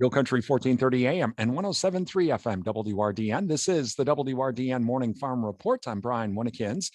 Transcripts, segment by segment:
Real Country 1430 AM and 107.3 FM WRDN. This is the WRDN Morning Farm Report. I'm Brian Winnekins.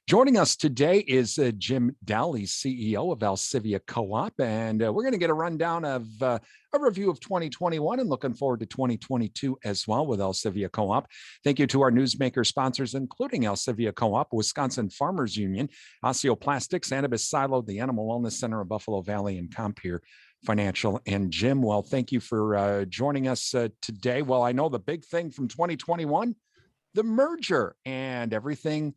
Joining us today is Jim Dell, CEO of Alcivia Co-op, and we're going to get a rundown of a review of 2021 and looking forward to 2022 as well with Alcivia Co-op. Thank you to our newsmaker sponsors, including Alcivia Co-op, Wisconsin Farmers Union, Osteoplastics, Annabis Silo, the Animal Wellness Center of Buffalo Valley, and Compeer Financial. And Jim, well, thank you for joining us today. Well, I know the big thing from 2021, the merger, and everything,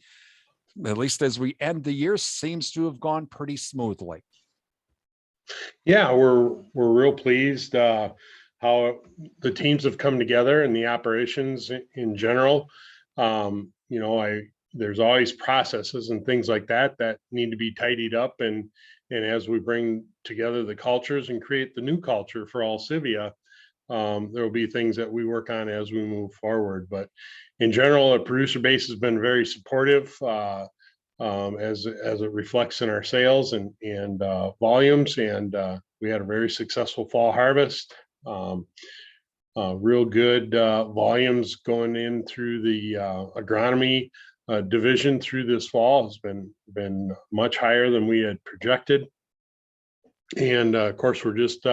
at least as we end the year, seems to have gone pretty smoothly. Yeah, we're real pleased how the teams have come together and the operations in general. There's always processes and things like that need to be tidied up, and as we bring together the cultures and create the new culture for Alcivia, there will be things that we work on as we move forward. But in general, the producer base has been very supportive as it reflects in our sales and volumes. And we had a very successful fall harvest. Real good volumes going in through the agronomy division through this fall has been much higher than we had projected. And of course, we're just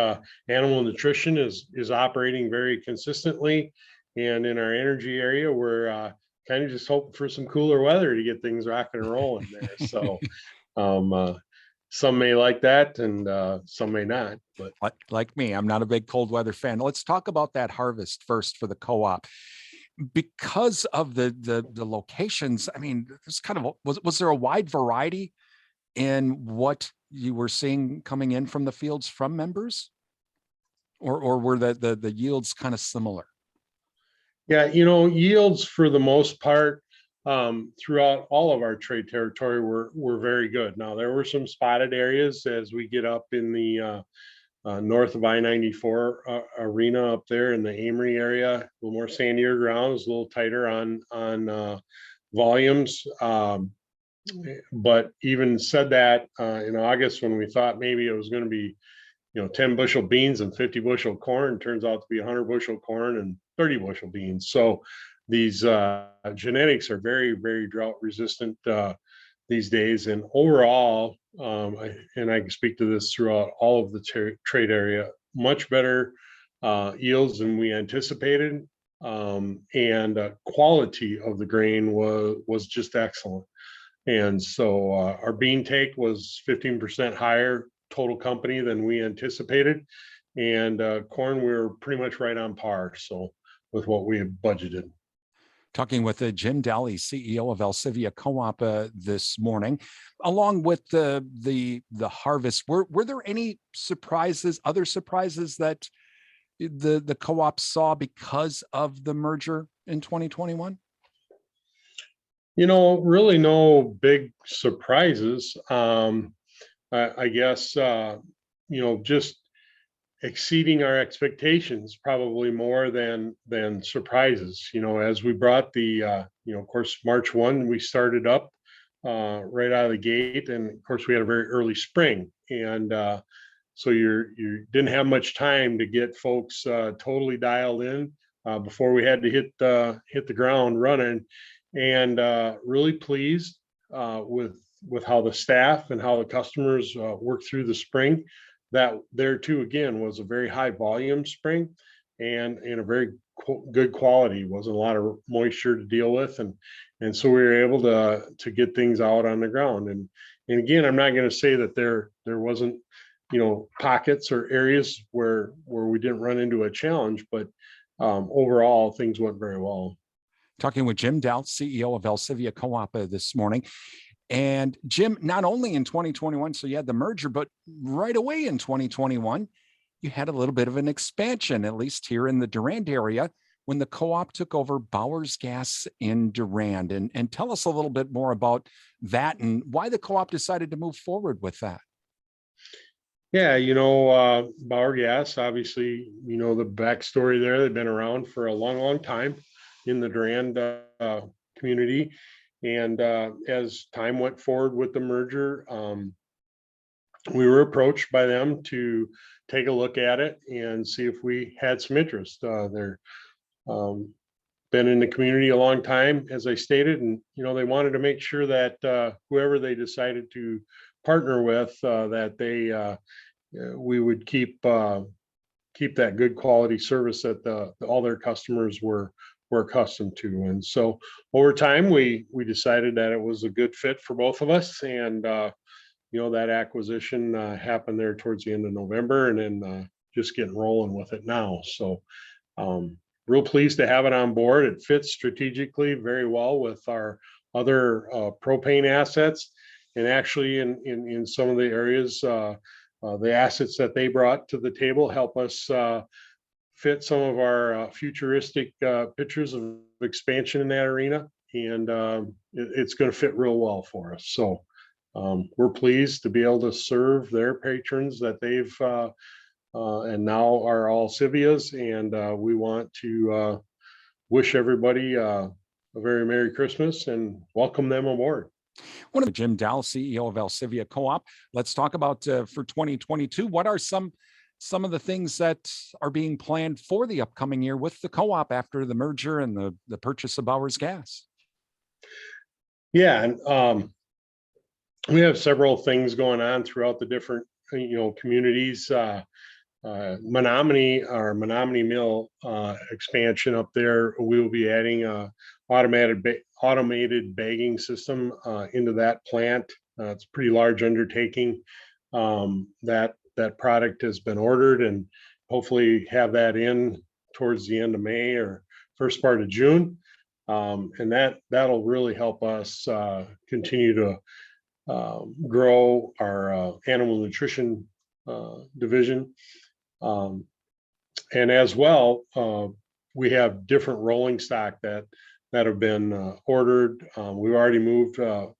animal nutrition is operating very consistently. And in our energy area, we're kind of just hoping for some cooler weather to get things rocking and rolling there. So some may like that and some may not. But like me, I'm not a big cold weather fan. Let's talk about that harvest first for the co-op. Because of the locations, I mean, there's kind of was there a wide variety in what you were seeing coming in from the fields from members, or were the yields kind of similar? Yeah, yields for the most part throughout all of our trade territory were very good. Now there were some spotted areas as we get up in the north of I-94 arena up there in the Amory area, a little more sandier ground, a little tighter on volumes. But even said that, in August, when we thought maybe it was going to be 10 bushel beans and 50 bushel corn, turns out to be 100 bushel corn and 30 bushel beans. So these genetics are very, very drought resistant these days. And overall, I can speak to this throughout all of the trade area, much better yields than we anticipated. And quality of the grain was just excellent. And so our bean take was 15% higher total company than we anticipated. And corn, we were pretty much right on par. So with what we had budgeted. Talking with Jim Dell, CEO of Alcivia Co-op this morning, along with the harvest. Were there any other surprises that the co-op saw because of the merger in 2021? Really no big surprises. I guess just exceeding our expectations probably more than surprises. As we brought the of course March 1 we started up right out of the gate, and of course we had a very early spring, and so you didn't have much time to get folks totally dialed in before we had to hit the ground running. And really pleased with how the staff and how the customers worked through the spring. That there too, again, was a very high volume spring and in a very good quality. Wasn't a lot of moisture to deal with, and so we were able to get things out on the ground. And again, I'm not going to say that there wasn't pockets or areas where we didn't run into a challenge, but overall things went very well. Talking with Jim Dell, CEO of Alcivia Co-op this morning. And Jim, not only in 2021, so you had the merger, but right away in 2021, you had a little bit of an expansion, at least here in the Durand area, when the co-op took over Bauer's Gas in Durand. And tell us a little bit more about that and why the co-op decided to move forward with that. Yeah, Bauer Gas, obviously, the backstory there. They've been around for a long, long time in the Durand community. And as time went forward with the merger, we were approached by them to take a look at it and see if we had some interest. They're been in the community a long time, as I stated, and they wanted to make sure that whoever they decided to partner with, that we would keep that good quality service that all their customers were accustomed to. And so over time, we decided that it was a good fit for both of us, and that acquisition happened there towards the end of November, and then just getting rolling with it now. So real pleased to have it on board. It fits strategically very well with our other propane assets, and actually in some of the areas, the assets that they brought to the table help us fit some of our futuristic pictures of expansion in that arena, and it's going to fit real well for us. So we're pleased to be able to serve their patrons that they've and now are Alcivia's, and we want to wish everybody a very Merry Christmas and welcome them aboard. One of Jim Dell, CEO of Alcivia Co-op. Let's talk about for 2022. What are some of the things that are being planned for the upcoming year with the co-op after the merger and the purchase of Bowers Gas? Yeah, and we have several things going on throughout the different communities. Menominee, our Menominee Mill expansion up there, we will be adding a automated bagging system into that plant. It's a pretty large undertaking. That product has been ordered, and hopefully have that in towards the end of May or first part of June. And that'll really help us continue to grow our animal nutrition division. And as well, we have different rolling stock that have been ordered. We've already moved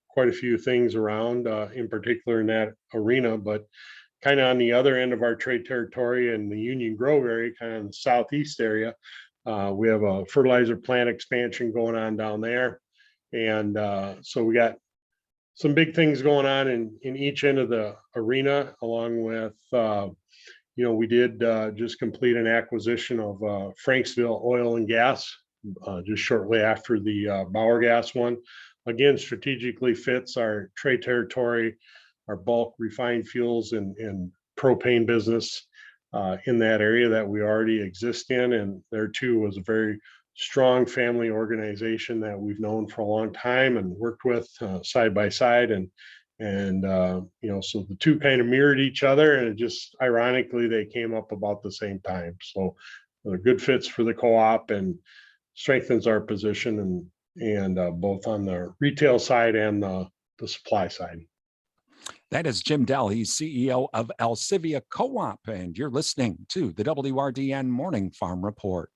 quite a few things around, in particular in that arena, but kind of on the other end of our trade territory in the Union Grove area, kind of in the southeast area, we have a fertilizer plant expansion going on down there. And so we got some big things going on in each end of the arena, along with we did just complete an acquisition of Franksville Oil and Gas just shortly after the Bauer Gas one. Again, strategically fits our trade territory, our bulk refined fuels and propane business in that area that we already exist in. And there too was a very strong family organization that we've known for a long time and worked with side by side. And so the two kind of mirrored each other, and it just ironically they came up about the same time. So they're good fits for the co-op and strengthens our position and both on the retail side and the supply side. That is Jim Dell. He's CEO of Alcivia Co-op, and you're listening to the WRDN Morning Farm Report.